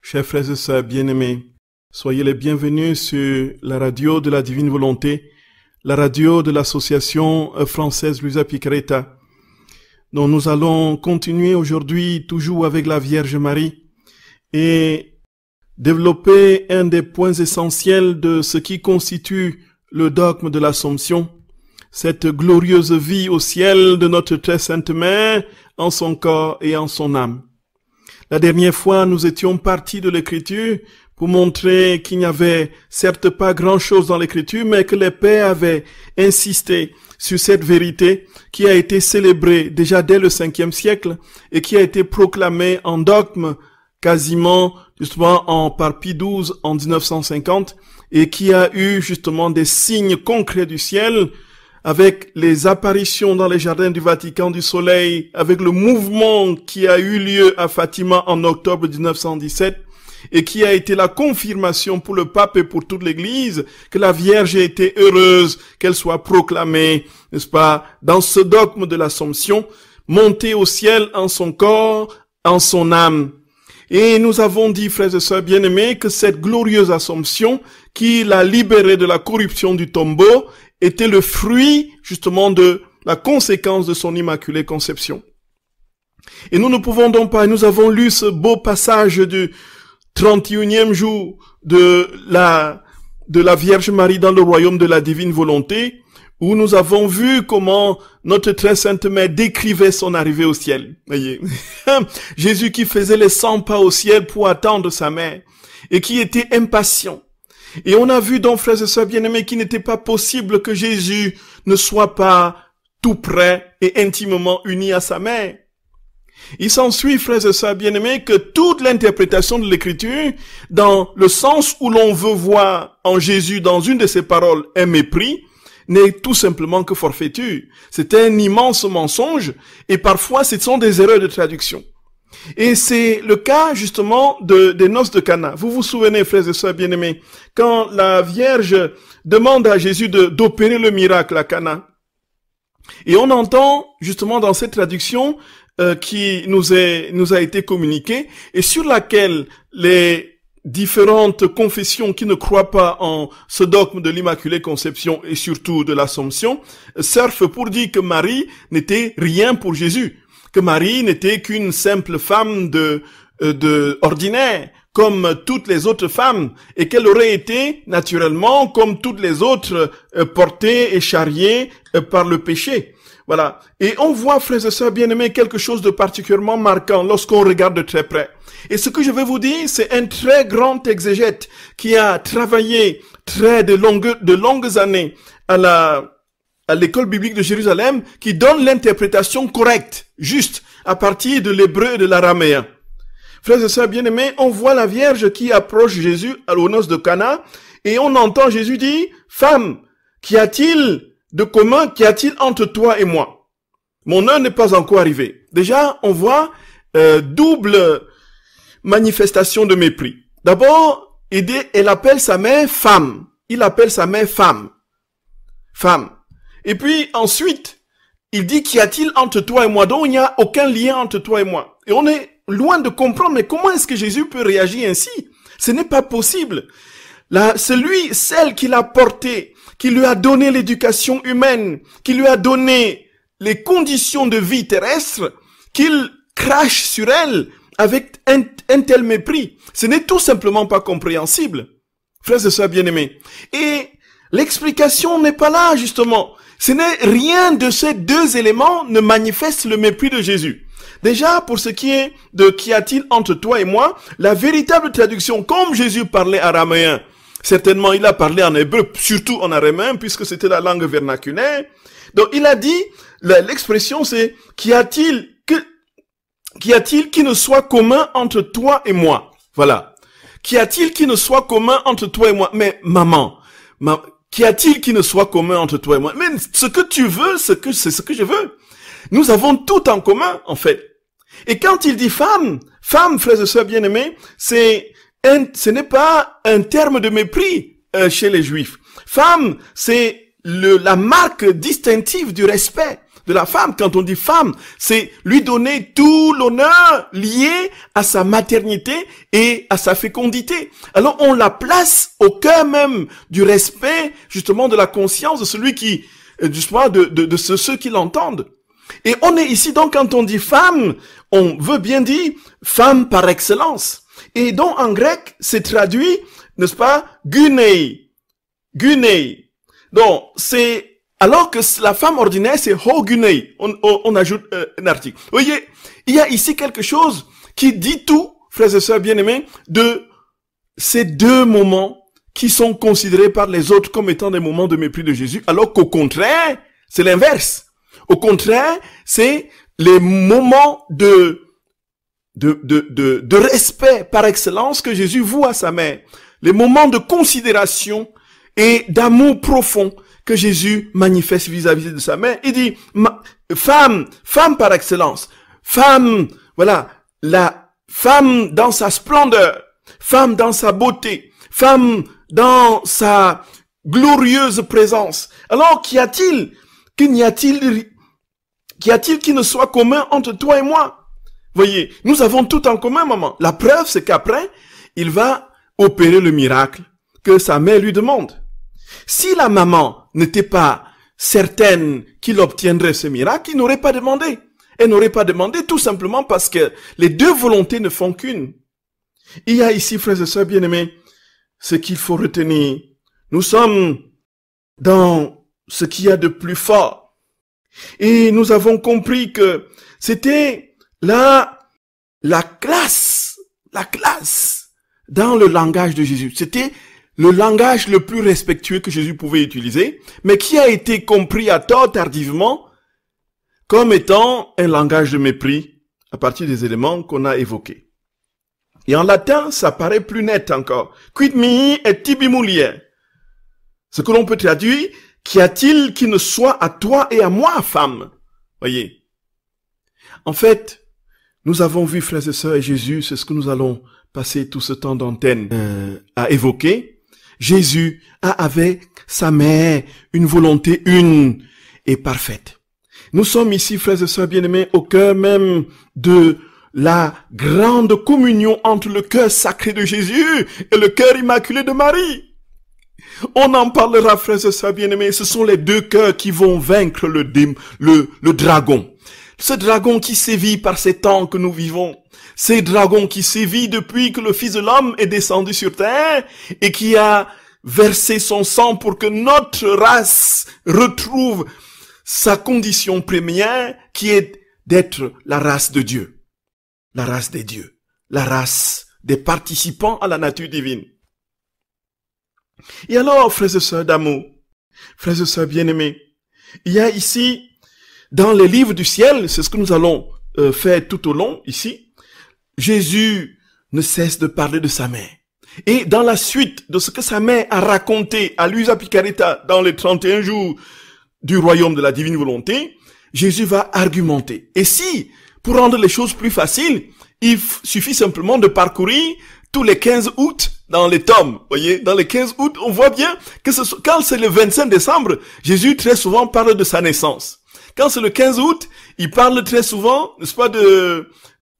Chers frères et sœurs bien-aimés, soyez les bienvenus sur la radio de la Divine Volonté, la radio de l'association française Luisa Piccarreta, dont nous allons continuer aujourd'hui toujours avec la Vierge Marie et développer un des points essentiels de ce qui constitue le dogme de l'Assomption, cette glorieuse vie au ciel de notre très sainte Mère en son corps et en son âme. La dernière fois, nous étions partis de l'Écriture pour montrer qu'il n'y avait certes pas grand-chose dans l'Écriture, mais que les pères avaient insisté sur cette vérité qui a été célébrée déjà dès le 5e siècle et qui a été proclamée en dogme quasiment justement par Pie XII en 1950 et qui a eu justement des signes concrets du ciel avec les apparitions dans les jardins du Vatican du Soleil, avec le mouvement qui a eu lieu à Fatima en octobre 1917 et qui a été la confirmation pour le pape et pour toute l'Église que la Vierge a été heureuse qu'elle soit proclamée, n'est-ce pas, dans ce dogme de l'Assomption, montée au ciel en son corps, en son âme. Et nous avons dit, frères et sœurs bien-aimés, que cette glorieuse Assomption qui l'a libérée de la corruption du tombeau était le fruit, justement, de la conséquence de son immaculée conception. Et nous ne pouvons donc pas, nous avons lu ce beau passage du 31e jour de la Vierge Marie dans le royaume de la divine volonté, où nous avons vu comment notre très sainte mère décrivait son arrivée au ciel. Voyez, Jésus qui faisait les 100 pas au ciel pour attendre sa mère et qui était impatient. Et on a vu donc, frères et sœurs bien-aimés, qu'il n'était pas possible que Jésus ne soit pas tout près et intimement uni à sa mère. Il s'ensuit, frères et sœurs bien-aimés, que toute l'interprétation de l'Écriture, dans le sens où l'on veut voir en Jésus dans une de ses paroles un mépris, n'est tout simplement que forfaiture. C'est un immense mensonge et parfois ce sont des erreurs de traduction. Et c'est le cas justement des noces de Cana. Vous vous souvenez, frères et sœurs bien-aimés, quand la Vierge demande à Jésus d'opérer le miracle à Cana. Et on entend justement dans cette traduction qui nous a été communiquée et sur laquelle les différentes confessions qui ne croient pas en ce dogme de l'Immaculée Conception et surtout de l'Assomption surfent pour dire que Marie n'était rien pour Jésus, que Marie n'était qu'une simple femme ordinaire, comme toutes les autres femmes, et qu'elle aurait été, naturellement, comme toutes les autres, portée et charriée par le péché. Voilà. Et on voit, frères et sœurs bien-aimés, quelque chose de particulièrement marquant lorsqu'on regarde de très près. Et ce que je vais vous dire, c'est un très grand exégète qui a travaillé de longues années à l'école biblique de Jérusalem, qui donne l'interprétation correcte, juste, à partir de l'hébreu et de l'araméen. Frères et sœurs bien-aimés, on voit la Vierge qui approche Jésus aux noces de Cana, et on entend Jésus dire, « Femme, qu'y a-t-il de commun, qu'y a-t-il entre toi et moi? Mon heure n'est pas encore arrivée. » Déjà, on voit double manifestation de mépris. D'abord, elle appelle sa mère femme. Il appelle sa mère femme. Femme. Et puis ensuite, il dit, qu'y a-t-il entre toi et moi? Donc il n'y a aucun lien entre toi et moi. Et on est loin de comprendre, mais comment est-ce que Jésus peut réagir ainsi? Ce n'est pas possible. Celle qui l'a porté, qui lui a donné l'éducation humaine, qui lui a donné les conditions de vie terrestre, qu'il crache sur elle avec un tel mépris. Ce n'est tout simplement pas compréhensible. Frères et sœurs bien-aimés. Et l'explication n'est pas là, justement. Ce n'est rien de ces deux éléments ne manifeste le mépris de Jésus. Déjà, pour ce qui est de qu'y a-t-il entre toi et moi, la véritable traduction, comme Jésus parlait araméen, certainement il a parlé en hébreu, surtout en araméen, puisque c'était la langue vernaculaire. Donc il a dit, l'expression c'est, qu'y a-t-il qui ne soit commun entre toi et moi? Voilà. Qu'y a-t-il qui ne soit commun entre toi et moi? Mais maman, qu'y a-t-il qui ne soit commun entre toi et moi? Mais ce que tu veux, c'est ce que je veux. Nous avons tout en commun, en fait. Et quand il dit femme, frères et sœurs bien-aimés, ce n'est pas un terme de mépris chez les Juifs. Femme, c'est la marque distinctive du respect de la femme. Quand on dit femme, c'est lui donner tout l'honneur lié à sa maternité et à sa fécondité. Alors on la place au cœur même du respect, justement, de la conscience de celui qui, justement, de ceux qui l'entendent. Et on est ici, donc, quand on dit femme, on veut bien dire femme par excellence. Et donc, en grec, c'est traduit, n'est-ce pas, gunei. Gunei. Donc, c'est, alors que la femme ordinaire, c'est ho gunei. On ajoute un article. Vous voyez, il y a ici quelque chose qui dit tout, frères et sœurs bien-aimés, de ces deux moments qui sont considérés par les autres comme étant des moments de mépris de Jésus, alors qu'au contraire, c'est l'inverse. Au contraire, c'est les moments de respect par excellence que Jésus voue à sa mère. Les moments de considération et d'amour profond que Jésus manifeste vis-à-vis de sa mère. Il dit, femme par excellence. Femme, voilà, la femme dans sa splendeur. Femme dans sa beauté. Femme dans sa glorieuse présence. Alors, qu'y a-t-il qui ne soit commun entre toi et moi? Voyez, nous avons tout en commun, maman. La preuve, c'est qu'après, il va opérer le miracle que sa mère lui demande. Si la maman n'était pas certaine qu'il obtiendrait ce miracle, il n'aurait pas demandé. Elle n'aurait pas demandé tout simplement parce que les deux volontés ne font qu'une. Il y a ici, frères et sœurs bien-aimés, ce qu'il faut retenir. Nous sommes dans ce qu'il y a de plus fort. Et nous avons compris que c'était la classe dans le langage de Jésus. C'était le langage le plus respectueux que Jésus pouvait utiliser, mais qui a été compris à tort tardivement comme étant un langage de mépris à partir des éléments qu'on a évoqués. Et en latin, ça paraît plus net encore. Quid mihi et tibi mulier. Ce que l'on peut traduire, qu'y a-t-il qui ne soit à toi et à moi, femme? Voyez. En fait, nous avons vu, frères et sœurs, et Jésus, c'est ce que nous allons passer tout ce temps d'antenne à évoquer. Jésus a avec sa mère une volonté une et parfaite. Nous sommes ici, frères et sœurs bien-aimés, au cœur même de la grande communion entre le cœur sacré de Jésus et le cœur immaculé de Marie. On en parlera, frères et sœurs bien-aimés. Ce sont les deux cœurs qui vont vaincre le dragon. Ce dragon qui sévit par ces temps que nous vivons. Ces dragons qui sévit depuis que le Fils de l'homme est descendu sur terre et qui a versé son sang pour que notre race retrouve sa condition première qui est d'être la race de Dieu. La race des dieux. La race des participants à la nature divine. Et alors, frères et sœurs d'amour, frères et sœurs bien-aimés, il y a ici, dans les livres du ciel, c'est ce que nous allons faire tout au long ici, Jésus ne cesse de parler de sa mère. Et dans la suite de ce que sa mère a raconté à Luisa Picaretta dans les 31 jours du royaume de la divine volonté, Jésus va argumenter. Et si, pour rendre les choses plus faciles, il suffit simplement de parcourir tous les 15 août dans les tomes, voyez, dans les 15 août, on voit bien que quand c'est le 25 décembre, Jésus très souvent parle de sa naissance. Quand c'est le 15 août, il parle très souvent, n'est-ce pas,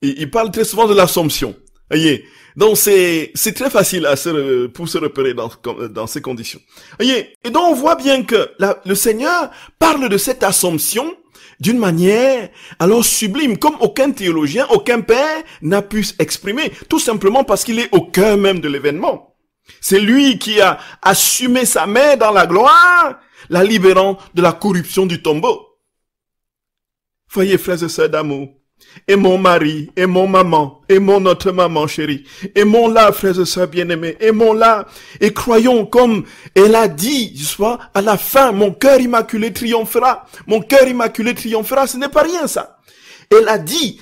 il parle très souvent de l'Assomption, voyez. Donc c'est très facile pour se repérer dans ces conditions. Voyez, et donc on voit bien que le Seigneur parle de cette Assomption d'une manière alors sublime, comme aucun théologien, aucun père n'a pu exprimer, tout simplement parce qu'il est au cœur même de l'événement. C'est lui qui a assumé sa mère dans la gloire, la libérant de la corruption du tombeau. Voyez, frères et sœurs d'amour, aimons Marie, aimons maman, aimons notre maman chérie, aimons-la, frères et sœurs bien-aimés, aimons-la, et croyons comme elle a dit, je sais pas, à la fin, mon cœur immaculé triomphera, mon cœur immaculé triomphera, ce n'est pas rien ça. Elle a dit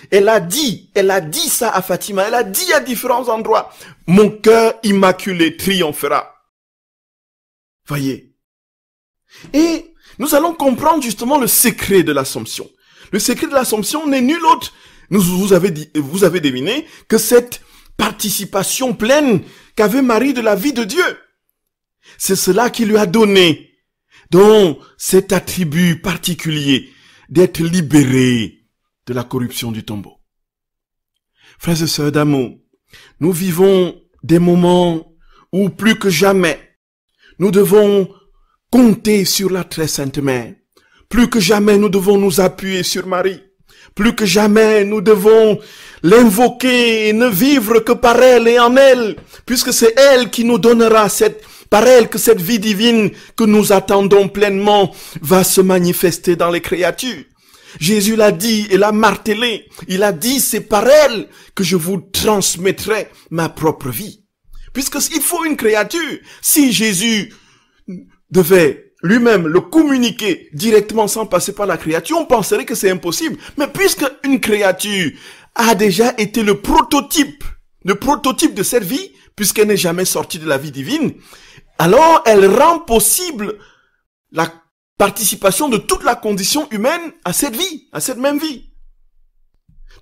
ça à Fatima, elle a dit à différents endroits, mon cœur immaculé triomphera. Voyez. Et nous allons comprendre justement le secret de l'Assomption. Le secret de l'Assomption n'est nul autre, vous avez deviné, que cette participation pleine qu'avait Marie de la vie de Dieu. C'est cela qui lui a donné, donc, cet attribut particulier d'être libérés de la corruption du tombeau. Frères et sœurs d'amour, nous vivons des moments où plus que jamais, nous devons compter sur la très sainte mère. Plus que jamais, nous devons nous appuyer sur Marie. Plus que jamais, nous devons l'invoquer et ne vivre que par elle et en elle, puisque c'est elle qui nous donnera par elle que cette vie divine que nous attendons pleinement va se manifester dans les créatures. Jésus l'a dit et l'a martelé. Il a dit, c'est par elle que je vous transmettrai ma propre vie. Puisqu'il faut une créature. Si Jésus devait lui-même le communiquer directement sans passer par la créature, on penserait que c'est impossible. Mais puisque une créature a déjà été le prototype de cette vie, puisqu'elle n'est jamais sortie de la vie divine, alors elle rend possible la participation de toute la condition humaine à cette vie, à cette même vie.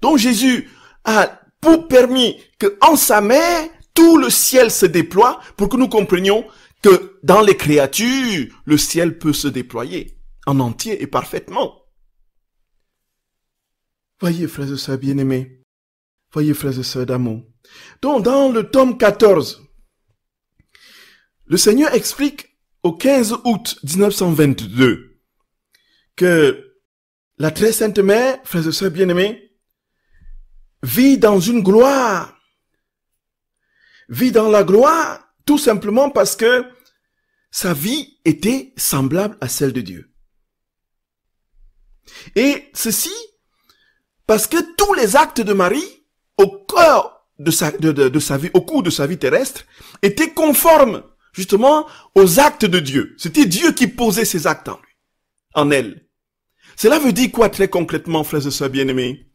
Donc Jésus a permis que en sa mère, tout le ciel se déploie pour que nous comprenions que dans les créatures, le ciel peut se déployer en entier et parfaitement. Voyez, frères et sœurs bien-aimés, voyez, frères et sœurs d'amour. Donc, dans le tome 14, le Seigneur explique au 15 août 1922 que la très sainte mère, frères et sœurs bien-aimés, vit dans une gloire, vit dans la gloire, tout simplement parce que sa vie était semblable à celle de Dieu. Et ceci parce que tous les actes de Marie, au cœur de sa vie, au cours de sa vie terrestre, étaient conformes justement aux actes de Dieu. C'était Dieu qui posait ses actes en elle. Cela veut dire quoi très concrètement, frères et sœurs bien-aimés?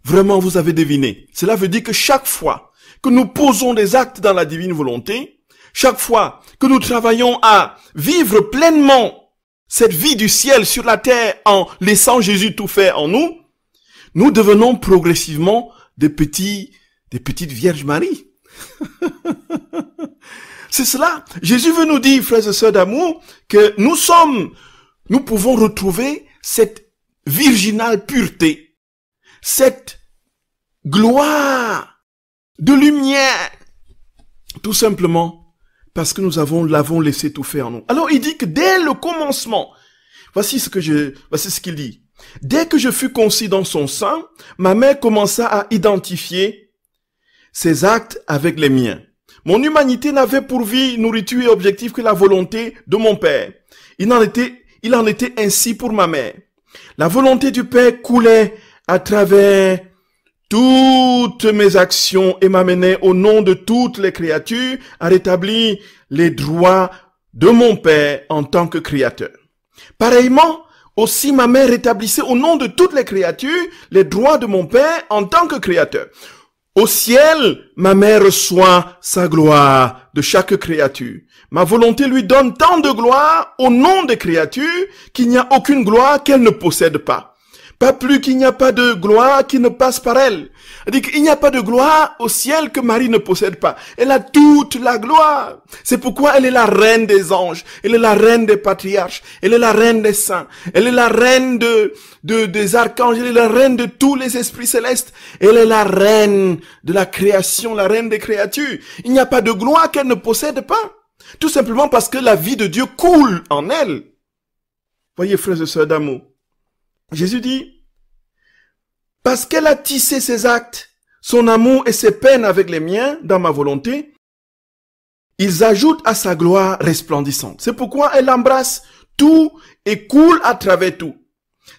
Vraiment, vous avez deviné. Cela veut dire que chaque fois que nous posons des actes dans la divine volonté, chaque fois que nous travaillons à vivre pleinement cette vie du ciel sur la terre en laissant Jésus tout faire en nous, nous devenons progressivement des petites Vierges Marie. C'est cela. Jésus veut nous dire, frères et sœurs d'amour, que nous pouvons retrouver cette virginale pureté, cette gloire de lumière, tout simplement parce que nous l'avons laissé tout faire en nous. Alors il dit que dès le commencement, voici ce qu'il dit. Dès que je fus conçu dans son sein, ma mère commença à identifier ses actes avec les miens. Mon humanité n'avait pour vie, nourriture et objectif que la volonté de mon Père. Il en était ainsi pour ma mère. La volonté du Père coulait à travers toutes mes actions et m'amenait au nom de toutes les créatures à rétablir les droits de mon Père en tant que créateur. Pareillement, aussi ma mère rétablissait au nom de toutes les créatures les droits de mon Père en tant que créateur. Au ciel, ma mère reçoit sa gloire de chaque créature. Ma volonté lui donne tant de gloire au nom des créatures qu'il n'y a aucune gloire qu'elle ne possède pas. Pas plus qu'il n'y a pas de gloire qui ne passe par elle. C'est-à-dire qu'il n'y a pas de gloire au ciel que Marie ne possède pas. Elle a toute la gloire. C'est pourquoi elle est la reine des anges. Elle est la reine des patriarches. Elle est la reine des saints. Elle est la reine des archanges. Elle est la reine de tous les esprits célestes. Elle est la reine de la création, la reine des créatures. Il n'y a pas de gloire qu'elle ne possède pas. Tout simplement parce que la vie de Dieu coule en elle. Voyez, frères et sœurs d'amour. Jésus dit, parce qu'elle a tissé ses actes, son amour et ses peines avec les miens dans ma volonté, ils ajoutent à sa gloire resplendissante. C'est pourquoi elle embrasse tout et coule à travers tout.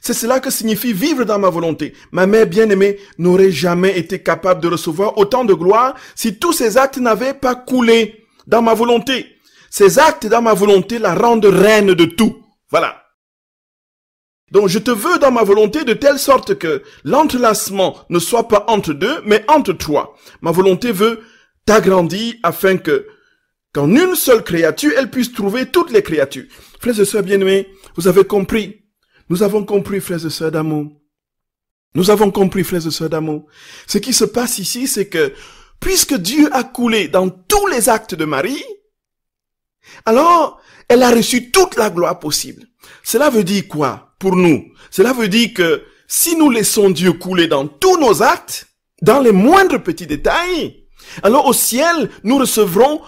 C'est cela que signifie vivre dans ma volonté. Ma mère bien-aimée n'aurait jamais été capable de recevoir autant de gloire si tous ses actes n'avaient pas coulé dans ma volonté. Ces actes dans ma volonté la rendent reine de tout. Voilà. Donc je te veux dans ma volonté de telle sorte que l'entrelacement ne soit pas entre deux, mais entre toi. Ma volonté veut t'agrandir afin que, qu'en une seule créature, elle puisse trouver toutes les créatures. Frères et sœurs bien-aimés, vous avez compris. Nous avons compris, frères et sœurs d'amour. Nous avons compris, frères et sœurs d'amour. Ce qui se passe ici, c'est que, puisque Dieu a coulé dans tous les actes de Marie, alors, elle a reçu toute la gloire possible. Cela veut dire quoi? pour nous. Cela veut dire que si nous laissons Dieu couler dans tous nos actes, dans les moindres petits détails, alors au ciel, nous recevrons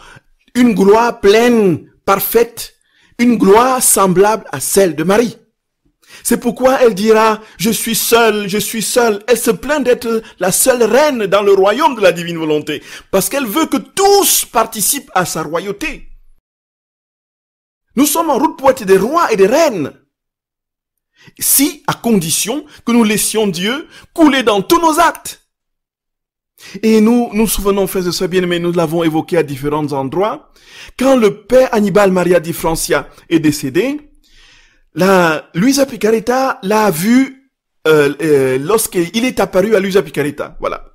une gloire pleine, parfaite, une gloire semblable à celle de Marie. C'est pourquoi elle dira, je suis seule, je suis seule. Elle se plaint d'être la seule reine dans le royaume de la divine volonté, parce qu'elle veut que tous participent à sa royauté. Nous sommes en route pour être des rois et des reines. Si, à condition que nous laissions Dieu couler dans tous nos actes. Et nous souvenons, frères et sœurs bien-aimés, nous l'avons évoqué à différents endroits. Quand le père Annibale Maria di Francia est décédé, Luisa Picaretta l'a vu lorsqu'il est apparu à Luisa Picaretta. Voilà.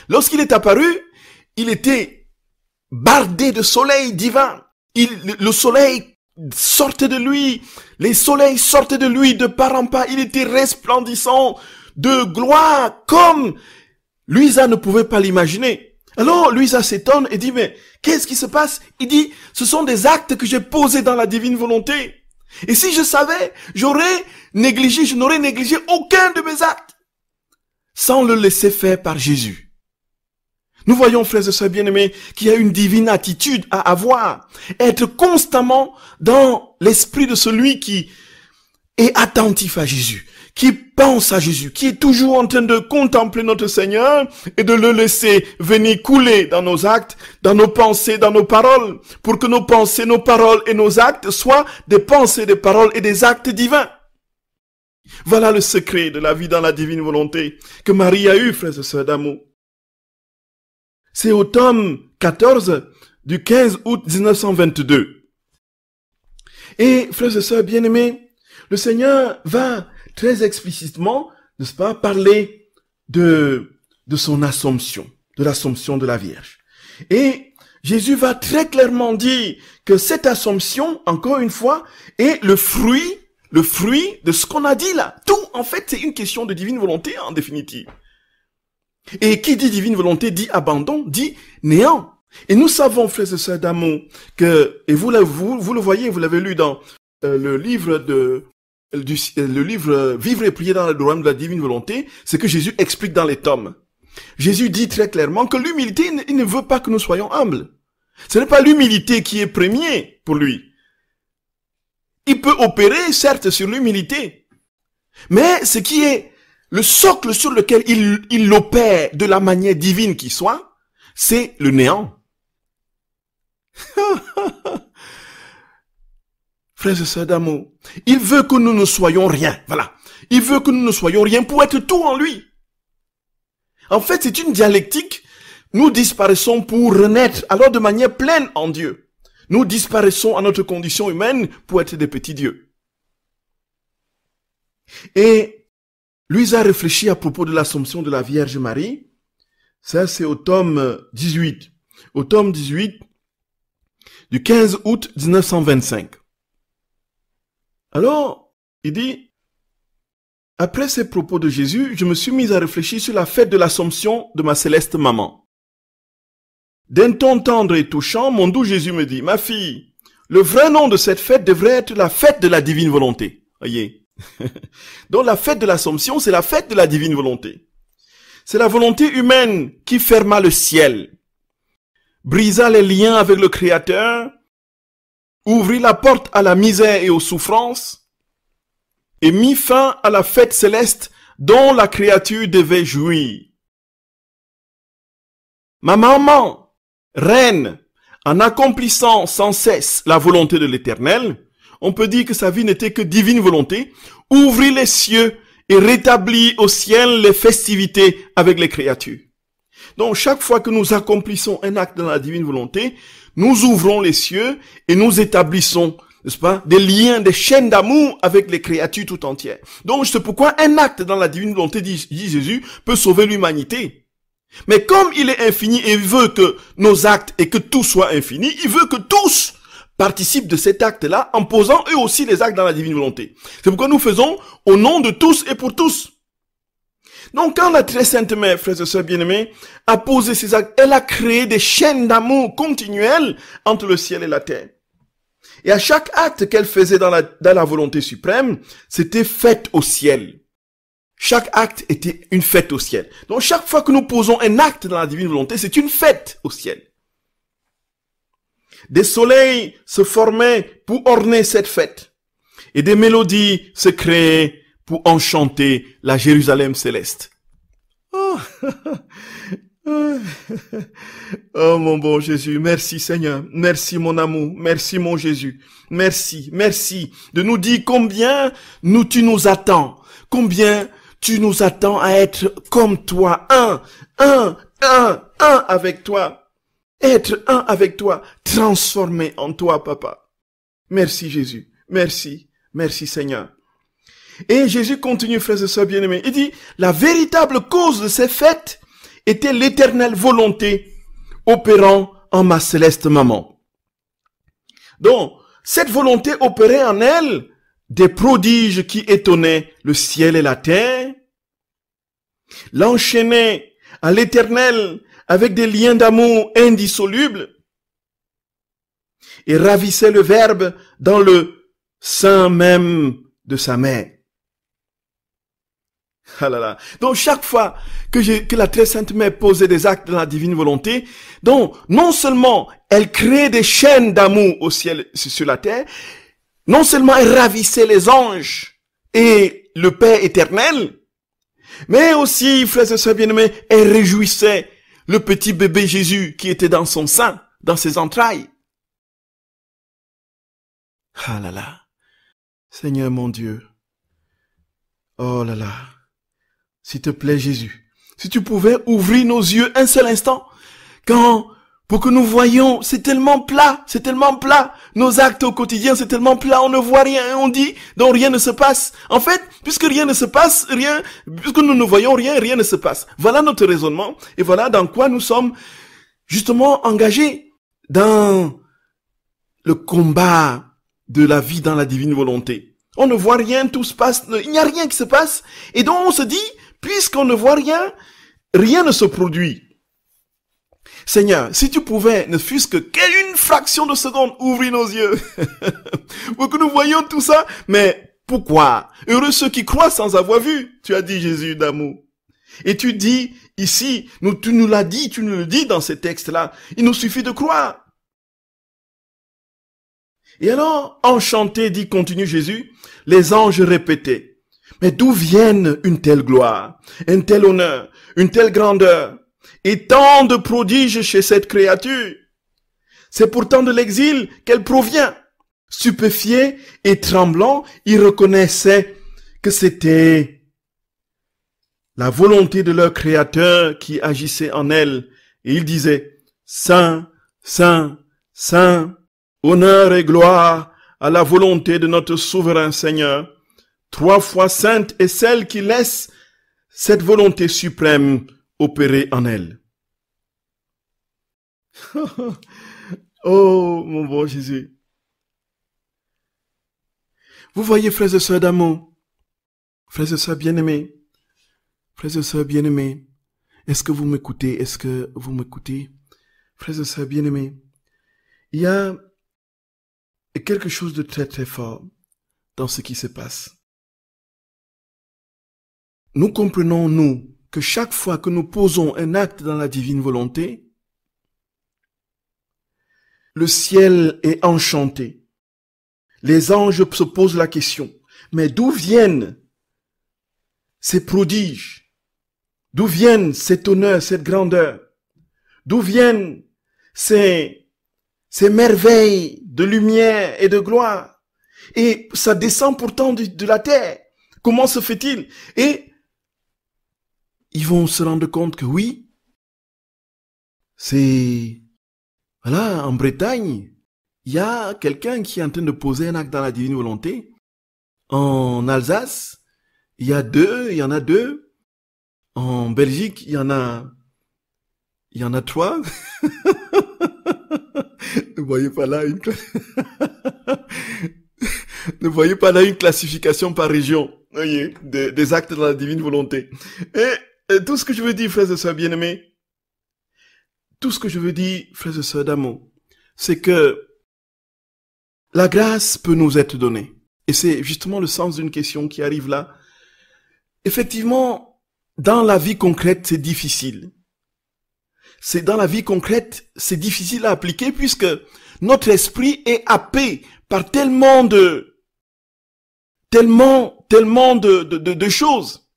Lorsqu'il est apparu, il était bardé de soleil divin. Le soleil sortait de lui, les soleils sortaient de lui de part en part. Il était resplendissant de gloire comme Luisa ne pouvait pas l'imaginer. Alors Luisa s'étonne et dit, mais qu'est-ce qui se passe? Il dit, ce sont des actes que j'ai posés dans la divine volonté. Et si je savais, je n'aurais négligé aucun de mes actes, sans le laisser faire par Jésus. Nous voyons, frères et sœurs bien-aimés, qu'il y a une divine attitude à avoir, être constamment dans l'esprit de celui qui est attentif à Jésus, qui pense à Jésus, qui est toujours en train de contempler notre Seigneur et de le laisser venir couler dans nos actes, dans nos pensées, dans nos paroles, pour que nos pensées, nos paroles et nos actes soient des pensées, des paroles et des actes divins. Voilà le secret de la vie dans la divine volonté que Marie a eu, frères et sœurs d'amour. C'est au tome 14 du 15 août 1922. Et, frères et sœurs bien-aimés, le Seigneur va très explicitement, n'est-ce pas, parler de son Assomption, de l'Assomption de la Vierge. Et Jésus va très clairement dire que cette Assomption, encore une fois, est le fruit de ce qu'on a dit là. Tout, en fait, c'est une question de divine volonté, en définitive. Et qui dit divine volonté dit abandon, dit néant. Et nous savons, frères et sœurs d'amour, que, et vous le voyez, vous l'avez lu dans le livre Vivre et prier dans le royaume de la divine volonté, c'est que Jésus explique dans les tomes. Jésus dit très clairement que l'humilité, il ne veut pas que nous soyons humbles. Ce n'est pas l'humilité qui est premier pour lui. Il peut opérer, certes, sur l'humilité. Mais ce qui est le socle sur lequel il opère de la manière divine qui soit, c'est le néant. Frères et sœurs d'amour, il veut que nous ne soyons rien. Voilà. Il veut que nous ne soyons rien pour être tout en lui. En fait, c'est une dialectique. Nous disparaissons pour renaître, alors de manière pleine en Dieu. Nous disparaissons à notre condition humaine pour être des petits dieux. Et Luisa réfléchit à propos de l'Assomption de la Vierge Marie. Ça, c'est au tome 18. Au tome 18 du 15 août 1925. Alors, il dit, après ces propos de Jésus, je me suis mis à réfléchir sur la fête de l'Assomption de ma céleste maman. D'un ton tendre et touchant, mon doux Jésus me dit, ma fille, le vrai nom de cette fête devrait être la fête de la divine volonté. Voyez. Donc la fête de l'Assomption, c'est la fête de la divine volonté. C'est la volonté humaine qui ferma le ciel, brisa les liens avec le Créateur, ouvrit la porte à la misère et aux souffrances, et mit fin à la fête céleste dont la créature devait jouir. Ma maman, reine, en accomplissant sans cesse la volonté de l'Éternel, on peut dire que sa vie n'était que divine volonté, ouvrit les cieux et rétablit au ciel les festivités avec les créatures. Donc chaque fois que nous accomplissons un acte dans la divine volonté, nous ouvrons les cieux et nous établissons, n'est-ce pas, des liens, des chaînes d'amour avec les créatures tout entières. Donc c'est pourquoi un acte dans la divine volonté, dit Jésus, peut sauver l'humanité. Mais comme il est infini et veut que nos actes et que tout soit infini, il veut que tous participent de cet acte-là en posant eux aussi les actes dans la divine volonté. C'est pourquoi nous faisons au nom de tous et pour tous. Donc quand la très sainte mère, frères et sœurs bien-aimés, a posé ces actes, elle a créé des chaînes d'amour continuelles entre le ciel et la terre. Et à chaque acte qu'elle faisait dans la volonté suprême, c'était fête au ciel. Chaque acte était une fête au ciel. Donc chaque fois que nous posons un acte dans la divine volonté, c'est une fête au ciel. Des soleils se formaient pour orner cette fête. Et des mélodies se créaient pour enchanter la Jérusalem céleste. Oh, oh mon bon Jésus, merci Seigneur, merci mon amour, merci mon Jésus, merci de nous dire combien tu nous attends, combien tu nous attends à être comme toi, un avec toi, être un avec toi, transformé en toi, Papa. Merci Jésus, merci Seigneur. Et Jésus continue, frères et sœurs bien-aimés, il dit, la véritable cause de ces fêtes était l'éternelle volonté opérant en ma céleste maman. Donc, cette volonté opérait en elle des prodiges qui étonnaient le ciel et la terre, l'enchaînaient à l'éternel avec des liens d'amour indissolubles et ravissaient le Verbe dans le sein même de sa mère. Ah là là. Donc chaque fois que la très sainte mère posait des actes dans la divine volonté, donc non seulement elle créait des chaînes d'amour au ciel sur la terre, non seulement elle ravissait les anges et le Père éternel, mais aussi, frères et sœurs bien-aimés, elle réjouissait le petit bébé Jésus qui était dans son sein, dans ses entrailles. Ah là là. Seigneur mon Dieu. Oh là là. S'il te plaît, Jésus, si tu pouvais ouvrir nos yeux un seul instant, pour que nous voyions, c'est tellement plat, nos actes au quotidien, c'est tellement plat, on ne voit rien, on dit, donc rien ne se passe. En fait, puisque rien ne se passe, puisque nous ne voyons rien ne se passe. Voilà notre raisonnement, et voilà dans quoi nous sommes justement engagés dans le combat de la vie dans la divine volonté. On ne voit rien, tout se passe, il n'y a rien qui se passe, et donc on se dit, puisqu'on ne voit rien, rien ne se produit. Seigneur, si tu pouvais, ne fût-ce que qu'une fraction de seconde, ouvrir nos yeux, pour que nous voyions tout ça, mais pourquoi? Heureux ceux qui croient sans avoir vu, tu as dit Jésus d'amour. Et tu dis ici, tu nous l'as dit, tu nous le dis dans ces textes-là, il nous suffit de croire. Et alors, enchanté, dit, continue Jésus, les anges répétaient, mais d'où viennent une telle gloire, un tel honneur, une telle grandeur, et tant de prodiges chez cette créature? C'est pourtant de l'exil qu'elle provient. Stupéfiés et tremblants, ils reconnaissaient que c'était la volonté de leur Créateur qui agissait en elle. Et ils disaient, Saint, Saint, Saint, honneur et gloire à la volonté de notre souverain Seigneur. 3 fois sainte est celle qui laisse cette volonté suprême opérer en elle. Oh, mon bon Jésus. Vous voyez, frères et sœurs d'amour, frères et sœurs bien-aimés, frères et sœurs bien-aimés, est-ce que vous m'écoutez? Est-ce que vous m'écoutez? Frères et sœurs bien-aimés, il y a quelque chose de très très fort dans ce qui se passe. Nous comprenons, nous, que chaque fois que nous posons un acte dans la divine volonté, le ciel est enchanté. Les anges se posent la question, mais d'où viennent ces prodiges? D'où viennent cet honneur, cette grandeur? D'où viennent ces merveilles de lumière et de gloire? Et ça descend pourtant de la terre. Comment se fait-il? Et ils vont se rendre compte que oui, c'est... Voilà, en Bretagne, il y a quelqu'un qui est en train de poser un acte dans la divine volonté. En Alsace, il y en a deux. En Belgique, il y en a 3. Ne voyez pas là ne voyez pas là une classification par région, voyez, des actes dans la divine volonté. Et tout ce que je veux dire, frères et sœurs bien-aimés, tout ce que je veux dire, frères et sœurs d'amour, c'est que la grâce peut nous être donnée. Et c'est justement le sens d'une question qui arrive là. Effectivement, dans la vie concrète, c'est difficile. Dans la vie concrète, c'est difficile à appliquer puisque notre esprit est happé par tellement de choses.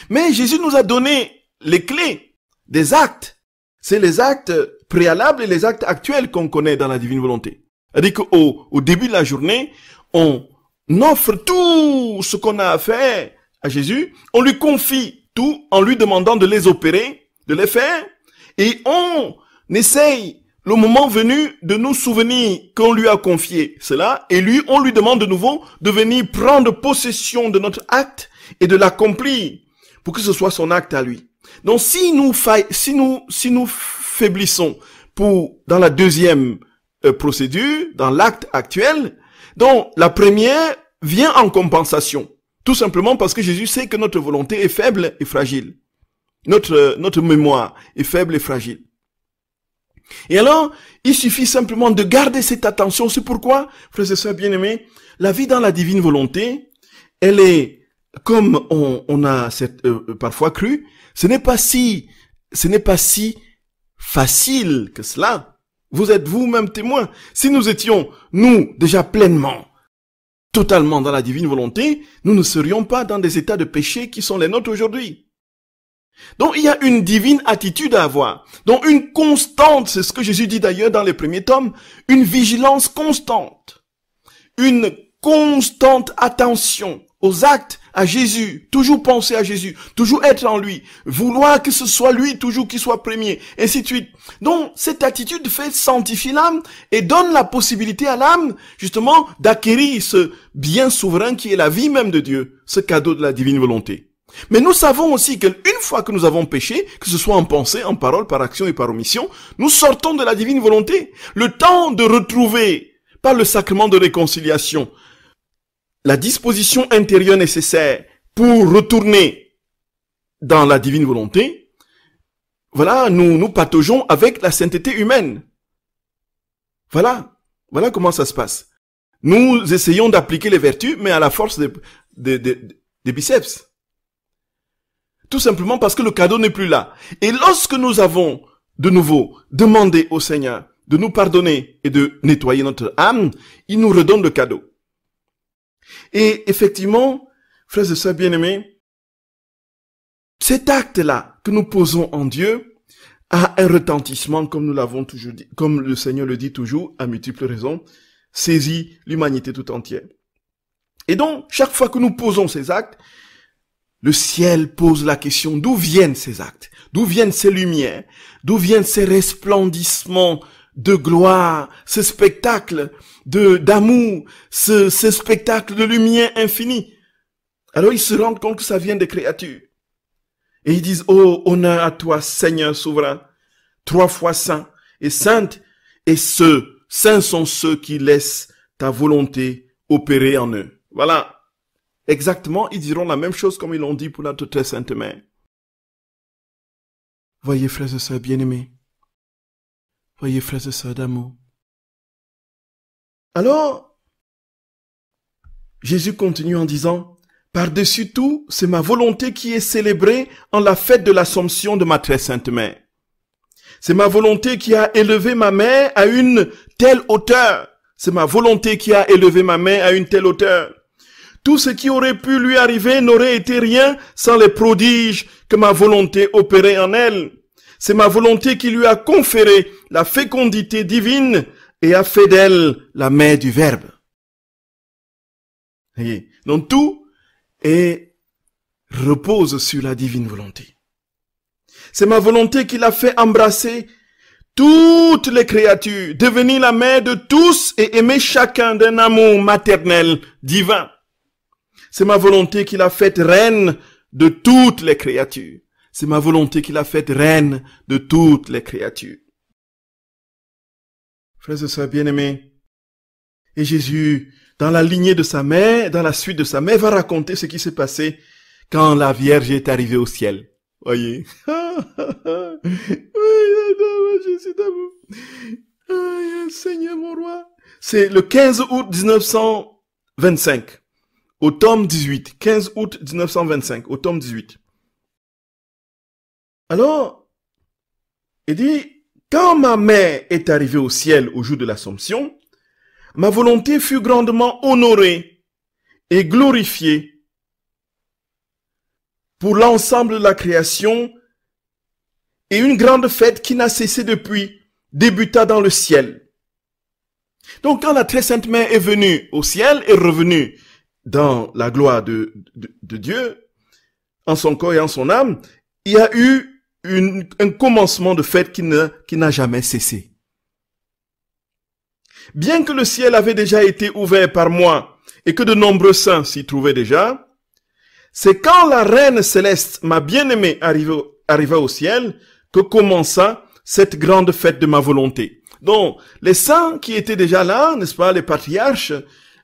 Mais Jésus nous a donné les clés des actes. C'est les actes préalables et les actes actuels qu'on connaît dans la divine volonté. C'est-à-dire qu'au début de la journée, on offre tout ce qu'on a à faire à Jésus, on lui confie tout en lui demandant de les opérer, de les faire, et on essaye, le moment venu, de nous souvenir qu'on lui a confié cela, et lui, on lui demande de nouveau de venir prendre possession de notre acte et de l'accomplir pour que ce soit son acte à lui. Donc, si nous faiblissons dans la deuxième procédure, dans l'acte actuel, donc la première vient en compensation. Tout simplement parce que Jésus sait que notre volonté est faible et fragile. Notre mémoire est faible et fragile. Et alors, il suffit simplement de garder cette attention. C'est pourquoi, frères et sœurs bien-aimés, la vie dans la divine volonté, elle est, comme on a parfois cru, ce n'est pas si facile que cela. Vous êtes vous-même témoin. Si nous étions, nous, déjà pleinement, totalement dans la divine volonté, nous ne serions pas dans des états de péché qui sont les nôtres aujourd'hui. Donc il y a une divine attitude à avoir. Donc une constante, c'est ce que Jésus dit d'ailleurs dans les premiers tomes, une vigilance constante. Une constante attention aux actes, à Jésus, toujours penser à Jésus, toujours être en lui, vouloir que ce soit lui toujours qui soit premier, ainsi de suite. Donc, cette attitude fait sanctifier l'âme et donne la possibilité à l'âme, justement, d'acquérir ce bien souverain qui est la vie même de Dieu, ce cadeau de la divine volonté. Mais nous savons aussi qu'une fois que nous avons péché, que ce soit en pensée, en parole, par action et par omission, nous sortons de la divine volonté. Le temps de retrouver, par le sacrement de réconciliation, la disposition intérieure nécessaire pour retourner dans la divine volonté, voilà, nous pataugeons avec la sainteté humaine. Voilà comment ça se passe. Nous essayons d'appliquer les vertus, mais à la force des biceps. Tout simplement parce que le cadeau n'est plus là. Et lorsque nous avons de nouveau demandé au Seigneur de nous pardonner et de nettoyer notre âme, il nous redonne le cadeau. Et effectivement, frères et sœurs bien-aimés, cet acte-là que nous posons en Dieu a un retentissement, comme nous l'avons toujours dit, comme le Seigneur le dit toujours, à multiples raisons, saisit l'humanité tout entière. Et donc, chaque fois que nous posons ces actes, le ciel pose la question, d'où viennent ces actes? D'où viennent ces lumières? D'où viennent ces resplendissements de gloire, ce spectacle d'amour, ce spectacle de lumière infinie? Alors ils se rendent compte que ça vient des créatures. Et ils disent, oh, honneur à toi, Seigneur souverain, 3 fois saint et sainte, et saints sont ceux qui laissent ta volonté opérer en eux. Voilà. Exactement, ils diront la même chose comme ils l'ont dit pour notre très sainte mère. Voyez, frères et sœurs bien-aimés. Voyez, frères et sœurs d'amour. Alors, Jésus continue en disant, par-dessus tout, c'est ma volonté qui est célébrée en la fête de l'Assomption de ma très sainte mère. C'est ma volonté qui a élevé ma mère à une telle hauteur. C'est ma volonté qui a élevé ma mère à une telle hauteur. Tout ce qui aurait pu lui arriver n'aurait été rien sans les prodiges que ma volonté opérait en elle. C'est ma volonté qui lui a conféré la fécondité divine et a fait d'elle la mère du Verbe. Voyez, donc tout repose sur la divine volonté. C'est ma volonté qui l'a fait embrasser toutes les créatures, devenir la mère de tous et aimer chacun d'un amour maternel divin. C'est ma volonté qui l'a faite reine de toutes les créatures. C'est ma volonté qui l'a faite reine de toutes les créatures. Frères et sœurs bien-aimés, et Jésus, dans la lignée de sa mère, dans la suite de sa mère, va raconter ce qui s'est passé quand la Vierge est arrivée au ciel. Voyez. Oui, Jésus d'amour. Seigneur mon roi, C'est le 15 août 1925, au tome 18. 15 août 1925, au tome 18. Alors, il dit, quand ma mère est arrivée au ciel au jour de l'Assomption, ma volonté fut grandement honorée et glorifiée pour l'ensemble de la création, et une grande fête qui n'a cessé depuis débuta dans le ciel. Donc quand la très sainte mère est venue au ciel et revenue dans la gloire de Dieu, en son corps et en son âme, il y a eu un commencement de fête qui n'a jamais cessé. Bien que le ciel avait déjà été ouvert par moi et que de nombreux saints s'y trouvaient déjà, c'est quand la reine céleste, ma bien-aimée, arriva au ciel, que commença cette grande fête de ma volonté. Donc, les saints qui étaient déjà là, n'est-ce pas, les patriarches,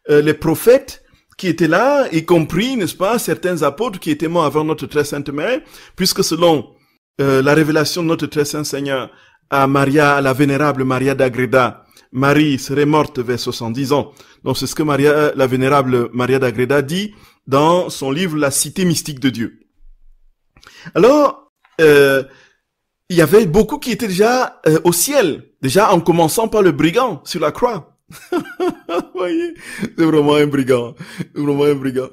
les prophètes qui étaient là, y compris, n'est-ce pas, certains apôtres qui étaient morts avant notre très sainte mère, puisque selon la révélation de notre très saint Seigneur à Maria, à la vénérable Maria d'Agreda, Marie serait morte vers 70 ans. Donc, c'est ce que la vénérable Maria d'Agreda dit dans son livre La Cité mystique de Dieu. Alors, il y avait beaucoup qui étaient déjà au ciel, déjà en commençant par le brigand sur la croix. Vous voyez, c'est vraiment un brigand, vraiment un brigand.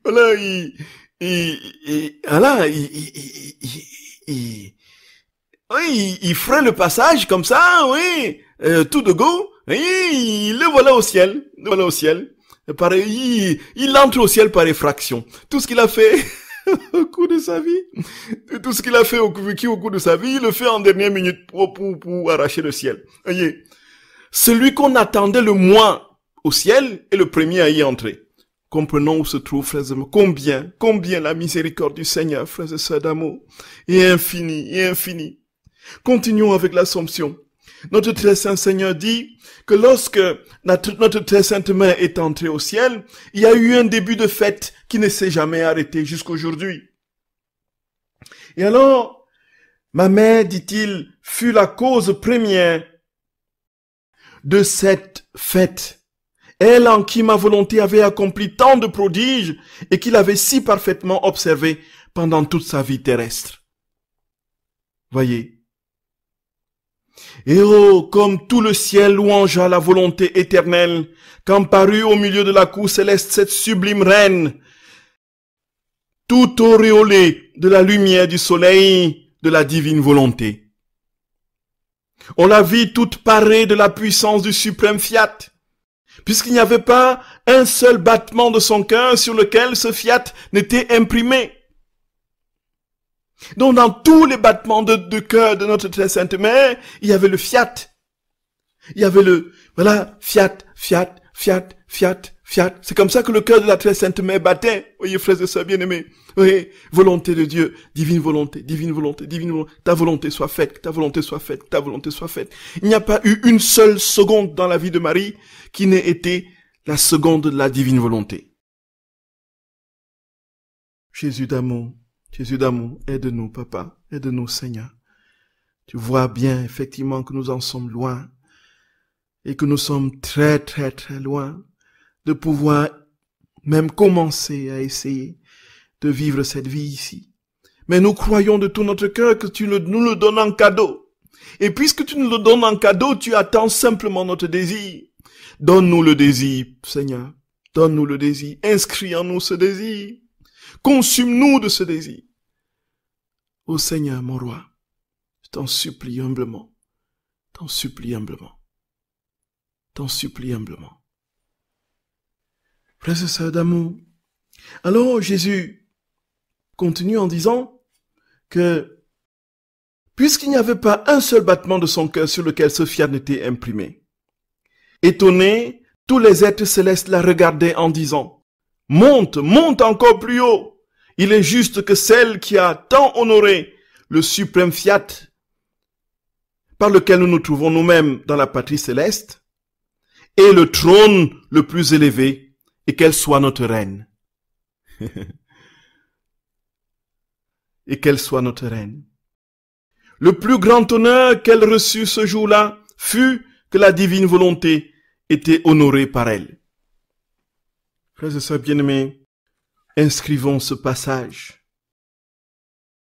Voilà, il ferait le passage comme ça, oui, tout de go, oui, le voilà au ciel, Pareil, il entre au ciel par effraction. Tout ce qu'il a fait au cours de sa vie, tout ce qu'il a fait au cours de sa vie, il le fait en dernière minute pour arracher le ciel. Voyez, celui qu'on attendait le moins au ciel est le premier à y entrer. Comprenons où se trouve, frères et sœurs, combien la miséricorde du Seigneur, frères et sœurs d'amour, est infinie. Continuons avec l'Assomption. Notre très saint Seigneur dit que lorsque notre très sainte mère est entrée au ciel, il y a eu un début de fête qui ne s'est jamais arrêté jusqu'aujourd'hui. Et alors, ma mère, dit-il, fut la cause première de cette fête. Elle en qui ma volonté avait accompli tant de prodiges et qu'il avait si parfaitement observé pendant toute sa vie terrestre. Voyez. Et oh, comme tout le ciel louangea la volonté éternelle, quand parut au milieu de la cour céleste cette sublime reine, tout auréolée de la lumière du soleil de la divine volonté. On la vit toute parée de la puissance du suprême fiat, puisqu'il n'y avait pas un seul battement de son cœur sur lequel ce fiat n'était imprimé. Donc dans tous les battements de cœur de notre très sainte mère, il y avait le fiat. Il y avait fiat. C'est comme ça que le cœur de la très sainte mère battait. Voyez, frères et sœurs bien-aimés. Oui, volonté de Dieu, divine volonté. Ta volonté soit faite, ta volonté soit faite. Il n'y a pas eu une seule seconde dans la vie de Marie qui n'ait été la seconde de la divine volonté. Jésus d'amour, aide-nous, Papa, aide-nous, Seigneur. Tu vois bien, effectivement, que nous en sommes loin et que nous sommes très, très, très loin de pouvoir même commencer à essayer de vivre cette vie ici. Mais nous croyons de tout notre cœur que tu nous le donnes en cadeau. Et puisque tu nous le donnes en cadeau, tu attends simplement notre désir. Donne-nous le désir, Seigneur. Donne-nous le désir. Inscris en nous ce désir. Consume-nous de ce désir. Ô Seigneur, mon roi, je t'en supplie humblement. Frères et sœurs d'amour. Alors Jésus continue en disant que puisqu'il n'y avait pas un seul battement de son cœur sur lequel ce fiat n'était imprimé, étonnés, tous les êtres célestes la regardaient en disant « Monte encore plus haut ! Il est juste que celle qui a tant honoré le suprême fiat par lequel nous nous trouvons nous-mêmes dans la patrie céleste ait le trône le plus élevé et qu'elle soit notre reine. » Et qu'elle soit notre reine. Le plus grand honneur qu'elle reçut ce jour-là fut que la divine volonté était honorée par elle. Frères et sœurs bien-aimés, inscrivons ce passage.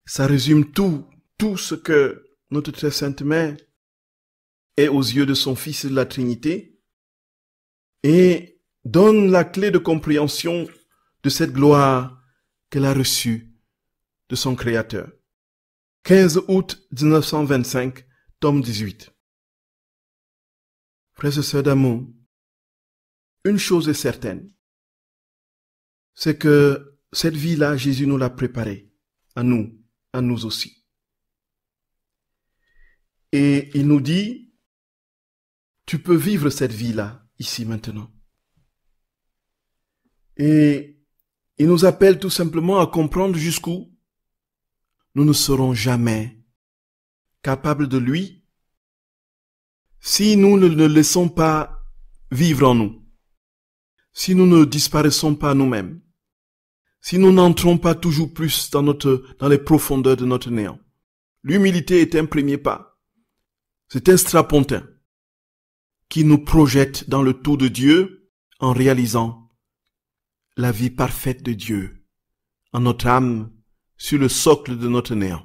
Ça résume tout ce que notre très sainte mère est aux yeux de son Fils et de la Trinité et donne la clé de compréhension de cette gloire qu'elle a reçue de son Créateur. 15 août 1925, tome 18. Frères et sœurs d'amour, une chose est certaine, c'est que cette vie-là, Jésus nous l'a préparée, à nous aussi. Et il nous dit, tu peux vivre cette vie-là, ici, maintenant. Et il nous appelle tout simplement à comprendre jusqu'où nous ne serons jamais capables de lui si nous ne le laissons pas vivre en nous, si nous ne disparaissons pas nous-mêmes, si nous n'entrons pas toujours plus dans les profondeurs de notre néant. L'humilité est un premier pas. C'est un strapontin qui nous projette dans le tout de Dieu en réalisant la vie parfaite de Dieu en notre âme sur le socle de notre néant.